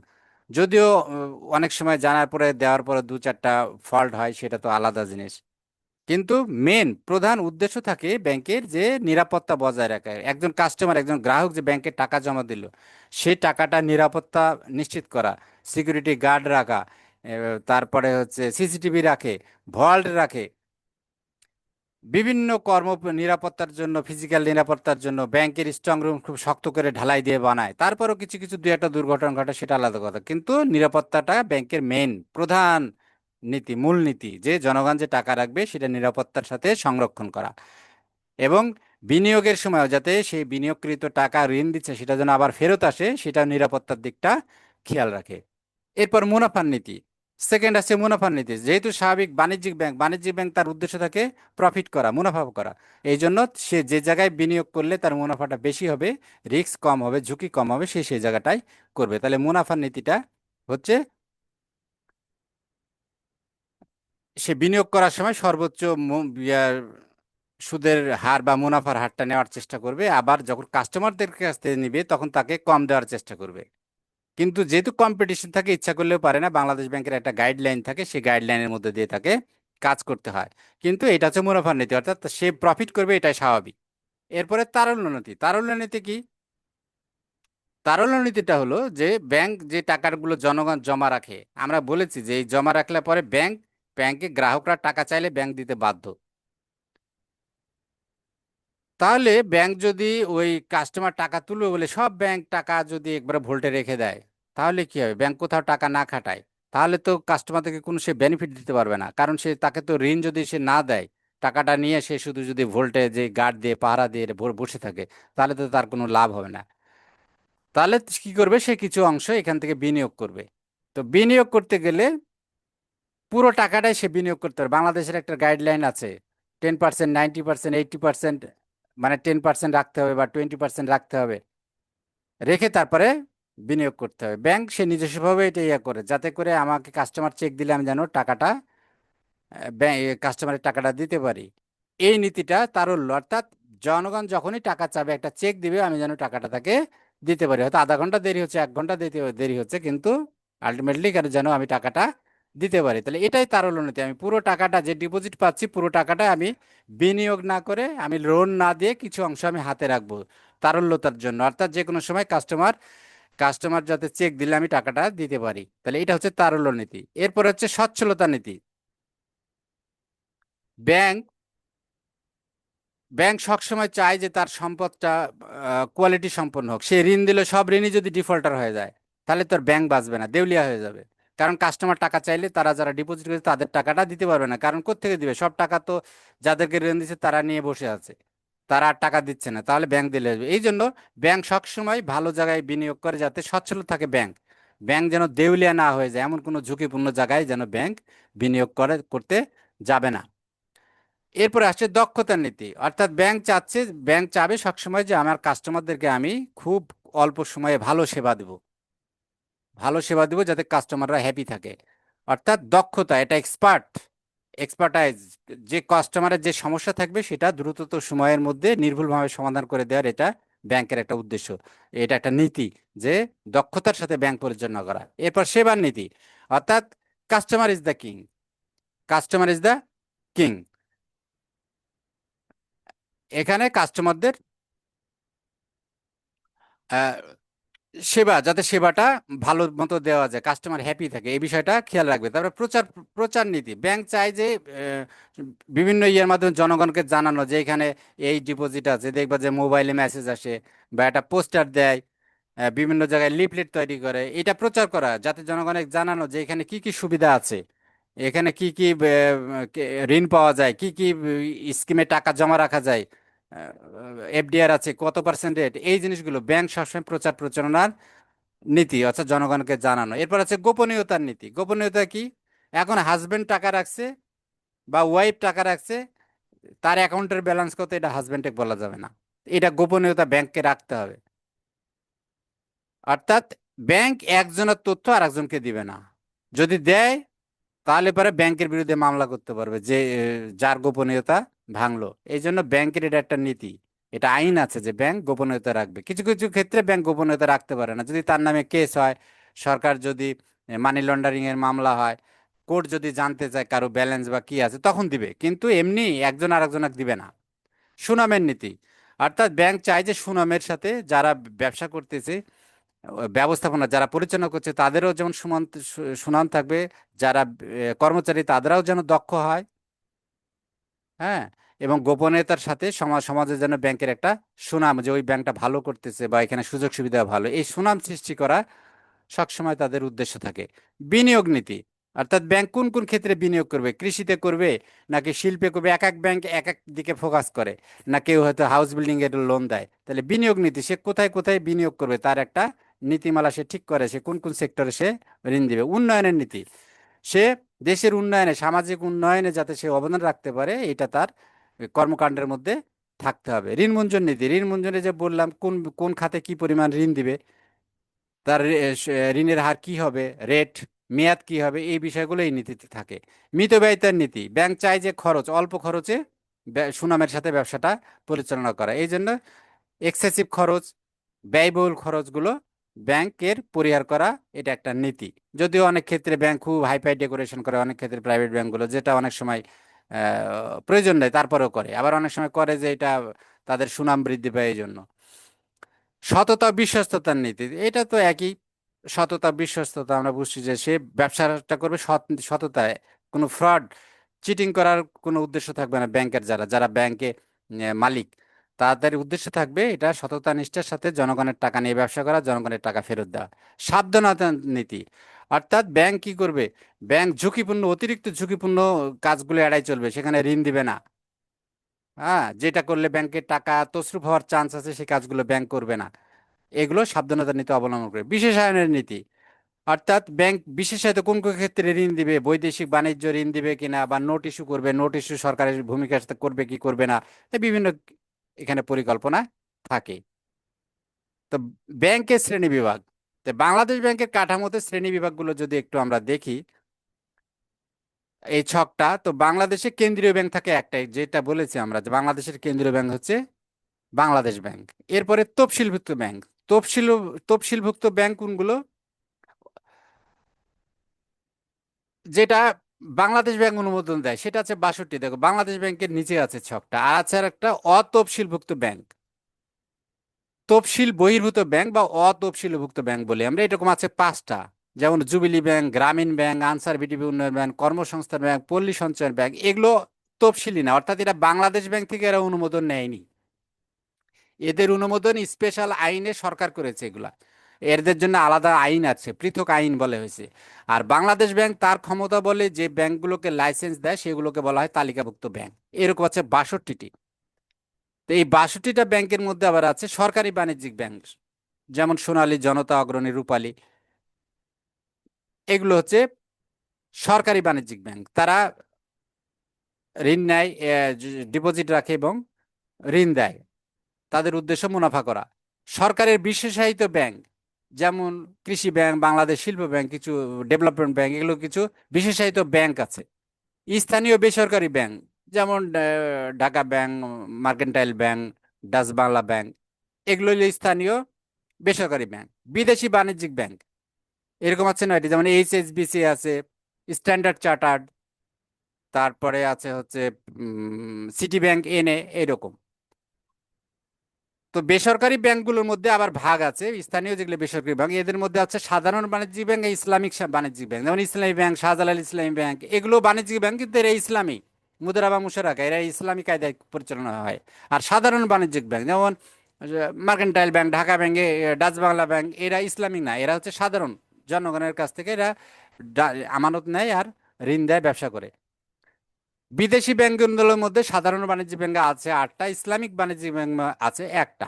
যদিও অনেক সময় জানার পরে দেওয়ার পরে 2-4টা ফল্ট হয়, সেটা তো আলাদা জিনিস, কিন্তু মেন প্রধান উদ্দেশ্য থাকে ব্যাংকের যে নিরাপত্তা বজায় রাখা। একজন কাস্টমার, একজন গ্রাহক যে ব্যাংকে টাকা জমা দিল, সেই টাকাটা নিরাপত্তা নিশ্চিত করা, সিকিউরিটি গার্ড রাখা, তারপরে হচ্ছে সিসিটিভি রাখে, ভল্ট রাখে, বিভিন্ন কর্ম নিরাপত্তার জন্য, ফিজিক্যাল নিরাপত্তার জন্য ব্যাংকের স্ট্রং রুম খুব শক্ত করে ঢালাই দিয়ে বানায়। তারপরেও কিছু কিছু দুই একটা দুর্ঘটনা ঘটে, সেটা আলাদা কথা, কিন্তু নিরাপত্তাটা ব্যাংকের মেন প্রধান নীতি, মূল নীতি, যে জনগণ যে টাকা রাখবে সেটা নিরাপত্তার সাথে সংরক্ষণ করা। এবং বিনিয়োগের সময় যাতে সেই বিনিয়োগকৃত টাকা, ঋণ দিচ্ছে, সেটা যেন আবার ফেরত আসে, সেটা নিরাপত্তার দিকটা খেয়াল রাখে। এরপর মুনাফার নীতি, সেকেন্ড আছে মুনাফার নীতি। যেহেতু স্বাভাবিক বাণিজ্যিক ব্যাংক, বাণিজ্যিক ব্যাংক তার উদ্দেশ্য থাকে প্রফিট করা, মুনাফা করা। এই জন্য সে যে জায়গায় বিনিয়োগ করলে তার মুনাফাটা বেশি হবে, রিস্ক কম হবে, ঝুঁকি কম হবে, সে সেই জায়গাটাই করবে। তাহলে মুনাফার নীতিটা হচ্ছে সে বিনিয়োগ করার সময় সর্বোচ্চ সুদের হার বা মুনাফার হারটা নেওয়ার চেষ্টা করবে। আবার যখন কাস্টমারদের কাছ থেকে নিবে তখন তাকে কম দেওয়ার চেষ্টা করবে। কিন্তু যেহেতু কম্পিটিশন থাকে, ইচ্ছা করলেও পারে না, বাংলাদেশ ব্যাংকের একটা গাইডলাইন থাকে, সেই গাইডলাইনের মধ্যে দিয়ে তাকে কাজ করতে হয়। কিন্তু এটা হচ্ছে মুনাফার নীতি, অর্থাৎ সে প্রফিট করবে, এটাই স্বাভাবিক। এরপরে তারল্য নীতি। তারল্য নীতি কি? তারল্য নীতিটা হলো যে ব্যাংক যে টাকাগুলো জনগণ জমা রাখে, আমরা বলেছি যে এই জমা রাখলে পরে ব্যাংকে গ্রাহকরা টাকা চাইলে ব্যাংক দিতে বাধ্য। তাহলে ব্যাংক যদি ওই কাস্টমার টাকা তুলবে বলে সব ব্যাংক টাকা যদি একবারে ভোল্টে রেখে দেয়, তাহলে কি হবে? ব্যাংক কোথাও টাকা না খাটায়, তাহলে তো কাস্টমারকে কোনো সে বেনিফিট দিতে পারবে না। কারণ সে, তাকে তো ঋণ যদি সে না দেয়, টাকাটা নিয়ে সে শুধু যদি ভোল্টে যে গার্ড দিয়ে পাহারা দিয়ে বসে থাকে, তাহলে তো তার কোনো লাভ হবে না। তাহলে কি করবে? সে কিছু অংশ এখান থেকে বিনিয়োগ করবে। তো বিনিয়োগ করতে গেলে পুরো টাকাটাই সে বিনিয়োগ করতে পারে। বাংলাদেশের একটা গাইডলাইন আছে, 10%, 90%, 80%, মানে 10% রাখতে হবে বা 20% রাখতে হবে, রেখে তারপরে বিনিয়োগ করতে হবে। ব্যাংক সে নিজস্বভাবে এটা ইয়ে করে, যাতে করে আমাকে কাস্টমার চেক দিলে আমি যেন টাকাটা কাস্টমারের টাকাটা দিতে পারি। এই নীতিটা তারল্য, অর্থাৎ জনগণ যখনই টাকা চাবে, একটা চেক দিবে, আমি যেন টাকাটা তাকে দিতে পারি। হয়তো আধা ঘন্টা দেরি হচ্ছে, 1 ঘন্টা দিতে দেরি হচ্ছে, কিন্তু আলটিমেটলি যেন আমি টাকাটা দিতে পারি। তাহলে এটাই তারল্য নীতি। আমি পুরো টাকাটা যে ডিপোজিট পাচ্ছি, পুরো টাকাটা আমি বিনিয়োগ না করে, আমি লোন না দিয়ে কিছু অংশ আমি হাতে রাখবো তারল্যতার জন্য, অর্থাৎ যে কোনো সময় কাস্টমার কাস্টমার যাতে চেক দিলে আমি টাকাটা দিতে পারি। তাহলে এটা হচ্ছে তারল্য নীতি। এরপর হচ্ছে সচ্ছলতা নীতি। ব্যাংক ব্যাংক সবসময় চায় যে তার সম্পদটা কোয়ালিটি সম্পন্ন হোক। সে ঋণ দিলে সব ঋণই যদি ডিফল্টার হয়ে যায়, তাহলে তোর ব্যাংক বাঁচবে না, দেউলিয়া হয়ে যাবে। কারণ কাস্টমার টাকা চাইলে তারা যারা ডিপোজিট করেছে তাদের টাকাটা দিতে পারবে না। কারণ কোত্থেকে দিবে? সব টাকা তো যাদেরকে ঋণ দিচ্ছে তারা নিয়ে বসে আছে, তারা আর টাকা দিচ্ছে না, তাহলে ব্যাংক দিলে আসবে। এই জন্য ব্যাংক সবসময় ভালো জায়গায় বিনিয়োগ করে, যাতে সচ্ছল থাকে ব্যাংক। ব্যাংক যেন দেউলিয়া না হয়ে যায়, এমন কোনো ঝুঁকিপূর্ণ জায়গায় যেন ব্যাংক বিনিয়োগ করতে যাবে না। এরপরে আসছে দক্ষতার নীতি, অর্থাৎ ব্যাংক চাবে সবসময় যে আমার কাস্টমারদেরকে আমি খুব অল্প সময়ে ভালো সেবা দিব, যাতে কাস্টমাররা হ্যাপি থাকে। অর্থাৎ দক্ষতা, এটা এক্সপার্টাইজ, যে কাস্টমারের যে সমস্যা থাকবে সেটা দ্রুততর সময়ের মধ্যে নির্ভুলভাবে সমাধান করে দেওয়ার, এটা ব্যাংকের একটা উদ্দেশ্য। এটা একটা নীতি, যে দক্ষতার সাথে ব্যাংক পরিচালনা করা। এরপর সেবার নীতি, অর্থাৎ customer is the king. Customer is the king. এখানে কাস্টমারদের যাতে সেবাটা ভালো মতো দেওয়া যায়, কাস্টমার হ্যাপি থাকে, এই বিষয়টা খেয়াল রাখবে। তারপরে প্রচার নীতি। ব্যাংক চায় যে বিভিন্ন ইয়ের মাধ্যমে জনগণকে জানানো যে এখানে এই ডিপোজিট আছে, দেখবা যে মোবাইলে মেসেজ আসে বা একটা পোস্টার দেয়, বিভিন্ন জায়গায় লিফলেট তৈরি করে, এটা প্রচার করা, যাতে জনগণকে জানানো যে এখানে কি কি সুবিধা আছে, এখানে কি কি ঋণ পাওয়া যায়, কি কি স্কিমে টাকা জমা রাখা যায়, এফডিআর আছে, কত পার্সেন্ট রেট, এই জিনিসগুলো ব্যাংক সবসময় প্রচার প্রচারণার নীতি, অর্থাৎ জনগণকে জানানো। এরপর আছে গোপনীয়তার নীতি। গোপনীয়তা কি? এখন হাজবেন্ড টাকা রাখছে বা ওয়াইফ টাকা রাখছে, তার অ্যাকাউন্টের ব্যালেন্স কত এটা হাজবেন্ডকে বলা যাবে না, এটা গোপনীয়তা ব্যাংককে রাখতে হবে। অর্থাৎ ব্যাংক একজনের তথ্য আর একজনকে দিবে না। যদি দেয়, তাহলে পরে ব্যাংকের বিরুদ্ধে মামলা করতে পারবে, যে যার গোপনীয়তা ভাঙলো। এই জন্য ব্যাংকের এটা একটা নীতি, এটা আইন আছে যে ব্যাংক গোপনীয়তা রাখবে। কিছু কিছু ক্ষেত্রে ব্যাংক গোপনীয়তা রাখতে পারে না, যদি তার নামে কেস হয়, সরকার যদি মানি লন্ডারিং এর মামলা হয়, কোড যদি জানতে চায় কারো ব্যালেন্স বা কি আছে তখন দিবে, কিন্তু এমনি একজন আরেকজনকে দিবে না। সুনামের নীতি, অর্থাৎ ব্যাংক চায় যে সুনামের সাথে যারা ব্যবসা করতেছে, ব্যবস্থাপনা যারা পরিচালনা করছে তাদেরও যেমন সুনাম থাকবে, যারা কর্মচারী তাদেরও যেন দক্ষ হয়। হ্যাঁ, এবং গোপনীয়তার সাথে সমাজের জন্য ব্যাংকের একটা সুনাম, যে ওই ব্যাংকটা ভালো করতেছে বা এখানে সুযোগ সুবিধা ভালো, এই সুনাম সৃষ্টি করা সবসময় তাদের উদ্দেশ্য থাকে। বিনিয়োগ নীতি, অর্থাৎ ব্যাংক কোন কোন ক্ষেত্রে বিনিয়োগ করবে, কৃষিতে করবে নাকি শিল্পে করবে, এক এক ব্যাংক এক এক দিকে ফোকাস করে, না কেউ হয়তো হাউস বিল্ডিং এর লোন দেয়। তাহলে বিনিয়োগ নীতি, সে কোথায় কোথায় বিনিয়োগ করবে তার একটা নীতিমালা সে ঠিক করে, সে কোন কোন সেক্টরে সে ঋণ দিবে। উন্নয়নের নীতি, সে দেশের উন্নয়নে সামাজিক উন্নয়নে যাতে সে অবদান রাখতে পারে এটা তার কর্মকাণ্ডের মধ্যে থাকতে হবে। ঋণ মঞ্জুর নীতি, ঋণ মঞ্জুরে যে বললাম কোন কোন খাতে কি পরিমাণ ঋণ দিবে, তার ঋণের হার কি হবে, রেট, মেয়াদ কি হবে, এই বিষয়গুলো এই নীতিতে থাকে। মিতব্যয়িতার নীতি, ব্যাংক চায় যে খরচ অল্প খরচে সুনামের সাথে ব্যবসাটা পরিচালনা করা, এই জন্য এক্সেসিভ খরচ, ব্যয়বহুল খরচগুলো ব্যাংকের পরিহার করা, এটা একটা নীতি। যদিও অনেক ক্ষেত্রে ব্যাংক খুব হাইফাই ডেকোরেশন করে, অনেক ক্ষেত্রে প্রাইভেট ব্যাংকগুলো, যেটা অনেক সময় প্রয়োজন নেই তারপরেও করে, আবার অনেক সময় করে যে এটা তাদের সুনাম বৃদ্ধি পায় এই জন্য। সততা বিশ্বস্ততার নীতি, এটা তো একই। সততা বিশ্বস্ততা আমরা বুঝছি যে সে ব্যবসাটা করবে সততায়, কোনো ফ্রড চিটিং করার কোনো উদ্দেশ্য থাকবে না। ব্যাংকের যারা যারা ব্যাংকে মালিক, তাদের উদ্দেশ্য থাকবে এটা সততা নিষ্ঠার সাথে জনগণের টাকা নিয়ে ব্যবসা করা, জনগণের টাকা ফেরত দেওয়া। সাবধানতা নীতি, অর্থাৎ ব্যাংক কি করবে, ব্যাংক ঝুঁকিপূর্ণ অতিরিক্ত ঝুঁকিপূর্ণ কাজগুলো এড়াই চলবে, সেখানে ঋণ দিবে না। হ্যাঁ, যেটা করলে ব্যাংকের টাকা তছরূপ হওয়ার চান্স আছে সেই কাজগুলো ব্যাংক করবে না। এগুলো সাবধানতার নীতি অবলম্বন করে। বিশেষায়নের নীতি, অর্থাৎ ব্যাংক বিশেষায়িত কোন কোন ক্ষেত্রে ঋণ দিবে, বৈদেশিক বাণিজ্য ঋণ দিবে কিনা, বা নোট ইস্যু করবে, নোট ইস্যু সরকারের ভূমিকা করবে কি করবে না, এই বিভিন্ন এখানে পরিকল্পনা থাকে। তো ব্যাংকের শ্রেণী বিভাগ, তো বাংলাদেশ ব্যাংকের কাঠামোতে শ্রেণী বিভাগগুলো যদি একটু আমরা দেখি, এই ছকটা, তো বাংলাদেশে কেন্দ্রীয় ব্যাংক থাকে একটাই, যেটা বলেছি আমরা যে বাংলাদেশের কেন্দ্রীয় ব্যাংক হচ্ছে বাংলাদেশ ব্যাংক। এরপরে তফসিলভুক্ত ব্যাংক, তফসিল তফসিলভুক্ত ব্যাংক কোনগুলো, যেটা বাংলাদেশ ব্যাংক অনুমোদন দেয় সেটা আছে 62, দেখো বাংলাদেশ ব্যাংকের নিচে আছে ছকটা। আর আছে আর একটা অতফসিলভুক্ত ব্যাংক, তফসিল বহির্ভূত ব্যাংক বা অতফসিলভুক্ত ব্যাংক বলি আমরা, এরকম আছে 5টা। যেমন জুবিলী ব্যাংক, গ্রামীণ ব্যাংক, আনসার ভিডিপি উন্নয়ন ব্যাংক, কর্মসংস্থান ব্যাংক, পল্লী সঞ্চয়ন ব্যাংক, এগুলো তফসিলি না, অর্থাৎ এরা বাংলাদেশ ব্যাংক থেকে এরা অনুমোদন নেয়নি, এদের অনুমোদন স্পেশাল আইনে সরকার করেছে এগুলা, এদের জন্য আলাদা আইন আছে, পৃথক আইন বলে হয়েছে। আর বাংলাদেশ ব্যাংক তার ক্ষমতা বলে যে ব্যাংকগুলোকে লাইসেন্স দেয় সেগুলোকে বলা হয় তালিকাভুক্ত ব্যাংক। এরকম আছে 62টি। তো এই 62টা ব্যাংকের মধ্যে আবার আছে সরকারি বাণিজ্যিক ব্যাংক, যেমন সোনালী, জনতা, অগ্রণী, রূপালী, এগুলো হচ্ছে সরকারি বাণিজ্যিক ব্যাংক। তারা ঋণ নেয়, ডিপোজিট রাখে এবং ঋণ দেয়, তাদের উদ্দেশ্য মুনাফা করা। সরকারের বিশেষায়িত ব্যাংক, যেমন কৃষি ব্যাংক, বাংলাদেশ শিল্প ব্যাংক, কিছু ডেভেলপমেন্ট ব্যাংক, এগুলো কিছু বিশেষায়িত ব্যাংক আছে। স্থানীয় বেসরকারি ব্যাংক, যেমন Dhaka bank, mercantile bank, Dutch Bangla bank, এগুলো হলো স্থানীয় বেসরকারি ব্যাংক। বিদেশি বাণিজ্যিক ব্যাংক এরকম আছে 9টি, যেমন এইচএসবিসি আছে, স্ট্যান্ডার্ড চার্টার্ড, তারপরে আছে হচ্ছে সিটি ব্যাংক, এনএ, এরকম। তো বেসরকারি ব্যাংকগুলোর মধ্যে আবার ভাগ আছে, স্থানীয় যেগুলো বেসরকারি ব্যাংক এদের মধ্যে আছে সাধারণ বাণিজ্যিক ব্যাংক, ইসলামিক বাণিজ্যিক ব্যাংক, যেমন ইসলামী ব্যাংক, শাহজালাল ইসলামী ব্যাংক, এগুলো বাণিজ্যিক ব্যাংক কিন্তু এরা ইসলামী, মুদ্রা বা মুশারাকা, এরা ইসলামী কায়দায় পরিচালনা হয়। আর সাধারণ বাণিজ্যিক ব্যাংক যেমন mercantile bank, Dhaka bank, Dutch Bangla bank, এরা ইসলামিক না, এরা হচ্ছে সাধারণ জনগণের কাছ থেকে এরা আমানত নেয় আর ঋণ দেয়, ব্যবসা করে। বিদেশি ব্যাংকগুলোর মধ্যে সাধারণ বাণিজ্যিক ব্যাংক আছে 8টা, ইসলামিক বাণিজ্যিক ব্যাংক আছে একটা।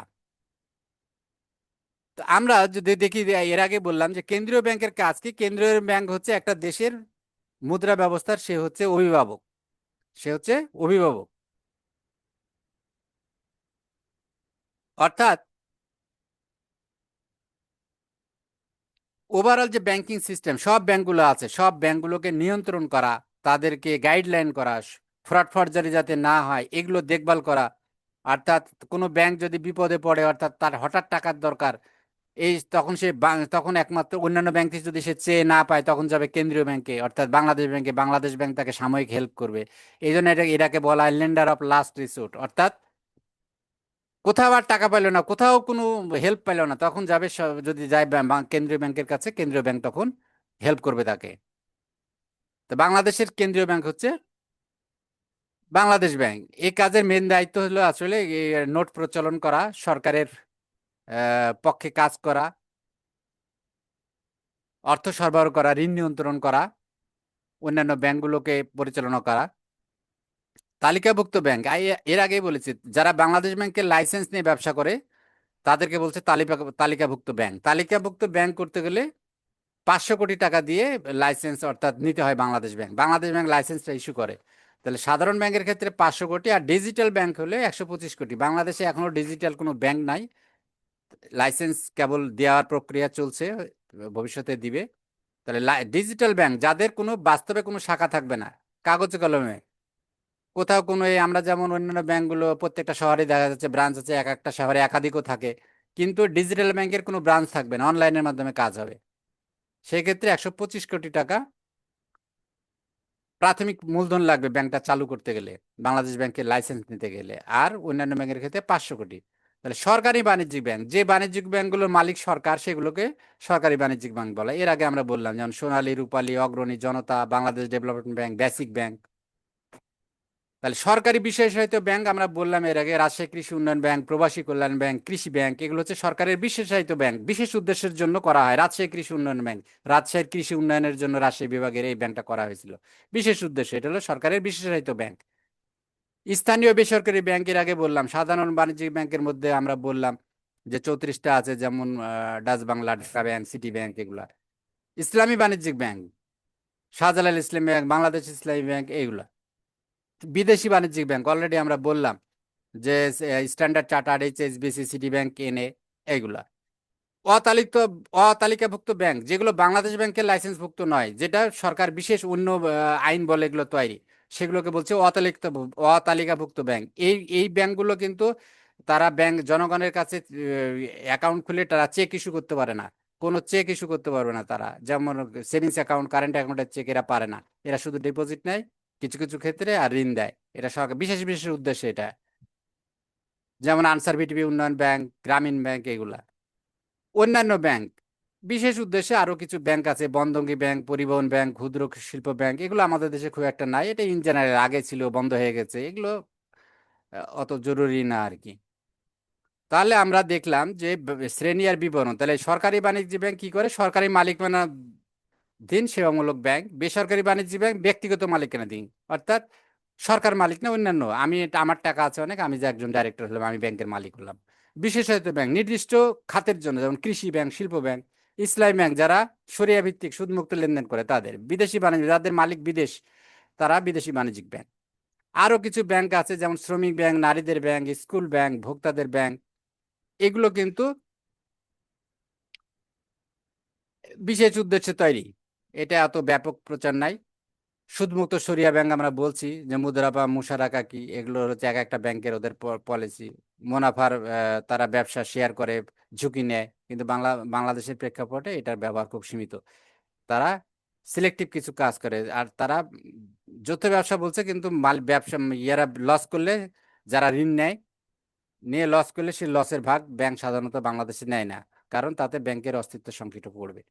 তো আমরা যদি দেখি যে এর আগে বললাম যে কেন্দ্রীয় ব্যাংকের কাজ কি, কেন্দ্রীয় ব্যাংক হচ্ছে একটা দেশের মুদ্রা ব্যবস্থার, সে হচ্ছে অভিভাবক, সে হচ্ছে অভিভাবক। অর্থাৎ ওভারঅল যে ব্যাংকিং সিস্টেম সব ব্যাংকগুলো আছে, সব ব্যাংকগুলোকে নিয়ন্ত্রণ করা, তাদেরকে গাইডলাইন করা, ফ্রড ফরজারি যাতে না হয় এগুলো দেখভাল করা। অর্থাৎ কোনো ব্যাংক যদি বিপদে পড়ে, অর্থাৎ তার হঠাৎ টাকার দরকার, এই তখন তখন একমাত্র অন্যান্য ব্যাংক থেকে যদি সে চেয়ে না পায় তখন যাবে কেন্দ্রীয় ব্যাংকে, অর্থাৎ বাংলাদেশ ব্যাংকে। বাংলাদেশ ব্যাংক তাকে সাময়িক হেল্প করবে। এই জন্য এটাকে বলা হয় লেন্ডার অফ লাস্ট রিসোর্ট। অর্থাৎ কোথাও আর টাকা পাইলো না, কোথাও কোনো হেল্প পাইলো না, তখন যাবে যদি যায় কেন্দ্রীয় ব্যাংকের কাছে, কেন্দ্রীয় ব্যাংক তখন হেল্প করবে তাকে। তো বাংলাদেশের কেন্দ্রীয় ব্যাংক হচ্ছে বাংলাদেশ ব্যাংক। এই কাজের মেন দায়িত্ব হলো আসলে এই নোট প্রচলন করা, সরকারের পক্ষে কাজ করা, অর্থ সরবরাহ করা, ঋণ নিয়ন্ত্রণ করা, অন্যান্য ব্যাংকগুলোকে পরিচালনা করা। তালিকাভুক্ত ব্যাংক এর আগেই বলেছি, যারা বাংলাদেশ ব্যাংকের লাইসেন্স নিয়ে ব্যবসা করে তাদেরকে বলছে তালিকাভুক্ত ব্যাংক। তালিকাভুক্ত ব্যাংক করতে গেলে 500 কোটি টাকা দিয়ে লাইসেন্স অর্থাৎ নিতে হয় বাংলাদেশ ব্যাংক। বাংলাদেশ ব্যাংক লাইসেন্সটা ইস্যু করে। তাহলে সাধারণ ব্যাংকের ক্ষেত্রে 500 কোটি, আর ডিজিটাল ব্যাংক হলে 125 কোটি। বাংলাদেশে এখনো ডিজিটাল কোনো ব্যাংক নাই, লাইসেন্স কেবল দেওয়ার প্রক্রিয়া চলছে, ভবিষ্যতে দিবে। তাহলে ডিজিটাল ব্যাংক যাদের কোনো বাস্তবে কোনো শাখা থাকবে না, কাগজে কলমে কোথাও কোনো, এই আমরা যেমন অন্যান্য ব্যাংকগুলো প্রত্যেকটা শহরে দেখা যাচ্ছে ব্রাঞ্চ আছে, এক একটা শহরে একাধিকও থাকে, কিন্তু ডিজিটাল ব্যাংকের কোনো ব্রাঞ্চ থাকবে না, অনলাইনের মাধ্যমে কাজ হবে। সেই ক্ষেত্রে 125 কোটি টাকা প্রাথমিক মূলধন লাগবে ব্যাংকটা চালু করতে গেলে, বাংলাদেশ ব্যাংকের লাইসেন্স নিতে গেলে। আর অন্যান্য ব্যাংকের ক্ষেত্রে 500 কোটি। তাহলে সরকারি বাণিজ্যিক ব্যাংক, যে বাণিজ্যিক ব্যাংকগুলোর মালিক সরকার, সেগুলোকে সরকারি বাণিজ্যিক ব্যাংক বলা হয়। এর আগে আমরা বললাম যেমন Sonali, Rupali, Agrani, Janata, Bangladesh development bank, basic bank. তাহলে সরকারি বিশেষায়িত ব্যাংক আমরা বললাম এর আগে, রাজশাহী কৃষি উন্নয়ন ব্যাংক, প্রবাসী কল্যাণ ব্যাংক, কৃষি ব্যাংক, এগুলো হচ্ছে সরকারের বিশেষায়িত ব্যাংক, বিশেষ উদ্দেশ্যের জন্য করা হয়। রাজশাহী কৃষি উন্নয়ন ব্যাংক, রাজশাহীর কৃষি উন্নয়নের জন্য রাজশাহী বিভাগের এই ব্যাংকটা করা হয়েছিল, বিশেষ উদ্দেশ্য। এটা হলো সরকারের বিশেষায়িত ব্যাংক। স্থানীয় বেসরকারি ব্যাংকের আগে বললাম, সাধারণ বাণিজ্যিক ব্যাংকের মধ্যে আমরা বললাম যে 34টা আছে, যেমন Dutch Bangla, Dhaka bank, city bank, এগুলা। ইসলামী বাণিজ্যিক ব্যাংক, শাহজালাল ইসলামী ব্যাংক, বাংলাদেশ ইসলামী ব্যাংক, এইগুলা। বিদেশি বাণিজ্যিক ব্যাংক অলরেডি আমরা বললাম যে Standard Chartered, HSBC, Citi bank, NA, এইগুলা। অতালিত অতালিকাভুক্ত ব্যাংক যেগুলো বাংলাদেশ ব্যাংকের লাইসেন্সভুক্ত নয়, যেটা সরকার বিশেষ অন্য আইন বলে এগুলো তৈরি, সেগুলোকে বলছে অতালিকাভুক্ত ব্যাংক। এই ব্যাংকগুলো কিন্তু তারা ব্যাংক জনগণের কাছে অ্যাকাউন্ট খুলে তারা চেক ইস্যু করতে পারে না, কোনো চেক ইস্যু করতে পারবে না তারা। যেমন সেভিংস অ্যাকাউন্ট, কারেন্ট অ্যাকাউন্টের চেক এরা পারে না। এরা শুধু ডিপোজিট নেয় কিছু কিছু ক্ষেত্রে, আর ঋণ দেয়। এটা সরকার বিশেষ বিশেষ উদ্দেশ্যে এটা, যেমন আনসার ভিটিপি উন্নয়ন ব্যাংক, গ্রামীণ ব্যাংক, এগুলা। অন্যান্য ব্যাংক, বিশেষ উদ্দেশ্যে আরো কিছু ব্যাংক আছে, বন্ধকি ব্যাংক, পরিবহন ব্যাংক, ক্ষুদ্র শিল্প ব্যাংক, এগুলো আমাদের দেশে খুব একটা নাই। এটা ইন জেনারেল আগে ছিল, বন্ধ হয়ে গেছে, এগুলো অত জরুরি না আর কি। তাহলে আমরা দেখলাম যে শ্রেণী আর বিবরণ। তাহলে সরকারি বাণিজ্যিক ব্যাংক কি করে? সরকারি মালিকানাধীন সেবামূলক ব্যাংক। বেসরকারি বাণিজ্যিক ব্যাংক ব্যক্তিগত মালিকানাধীন, অর্থাৎ সরকার মালিক না, অন্যান্য। আমার টাকা আছে অনেক, আমি যে একজন ডাইরেক্টর হলাম, আমি ব্যাংকের মালিক হলাম। বিশেষায়িত ব্যাংক নির্দিষ্ট খাতের জন্য, যেমন কৃষি ব্যাংক, শিল্প ব্যাংক। ইসলামী ব্যাংক যারা শরিয়া ভিত্তিক সুদমুক্ত লেনদেন করে তাদের। বিদেশি বাণিজ্য, যাদের মালিক বিদেশ, তারা বিদেশি বাণিজ্যিক ব্যাংক। আরো কিছু ব্যাংক আছে যেমন শ্রমিক ব্যাংক, নারীদের ব্যাংক, স্কুল ব্যাংক, ভোক্তাদের ব্যাংক। এগুলো কিন্তু বিশেষ উদ্দেশ্যে তৈরি, এটা এত ব্যাপক প্রচার নাই। সুদমুক্ত সরিয়া ব্যাংক আমরা বলছি যে মুদারাবা, মুশারাকা কি, এগুলো হচ্ছে এক একটা ব্যাংকের ওদের পলিসি। মুনাফার তারা ব্যবসা শেয়ার করে, ঝুঁকি নেয়, কিন্তু বাংলাদেশের প্রেক্ষাপটে এটার ব্যবহার খুব সীমিত। তারা সিলেক্টিভ কিছু কাজ করে। আর তারা যৌথ ব্যবসা বলছে, কিন্তু ব্যবসা ইয়ারা লস করলে, যারা ঋণ নেয়, নিয়ে লস করলে সেই লসের ভাগ ব্যাংক সাধারণত বাংলাদেশে নেয় না, কারণ তাতে ব্যাংকের অস্তিত্ব সংকটে পড়বে।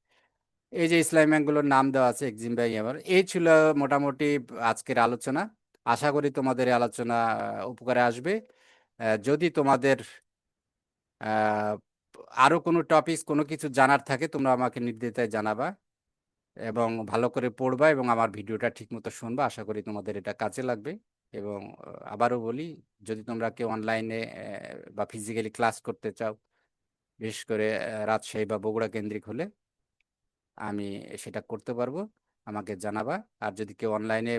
এই যে ইসলামী ব্যাংকগুলোর নাম দেওয়া আছে, এক্সিম ব্যাংক, এবার। এই ছিল মোটামুটি আজকের আলোচনা। আশা করি তোমাদের এই আলোচনা উপকারে আসবে। যদি তোমাদের আহ, আরো কোনো টপিক, কোনো কিছু জানার থাকে, তোমরা আমাকে নির্দ্বিধায় জানাবা এবং ভালো করে পড়বা এবং আমার ভিডিওটা ঠিকমতো শুনবা। আশা করি তোমাদের এটা কাজে লাগবে। এবং আবারও বলি, যদি তোমরা কেউ অনলাইনে বা ফিজিক্যালি ক্লাস করতে চাও, বিশেষ করে রাজশাহী বা বগুড়া কেন্দ্রিক হলে, আমি সেটা করতে পারবো, আমাকে জানাবা। আর যদি কেউ অনলাইনে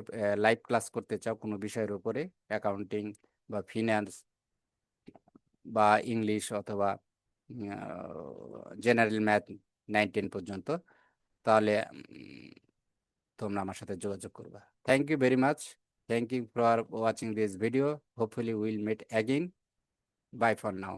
লাইভ ক্লাস করতে চাও কোনো বিষয়ের উপরে, অ্যাকাউন্টিং বা ফিনান্স বা ইংলিশ অথবা জেনারেল ম্যাথ 9-10 পর্যন্ত, তাহলে তোমরা আমার সাথে যোগাযোগ করবা। Thank you very much. Thank you for watching this video. Hopefully will meet again. Bye for now.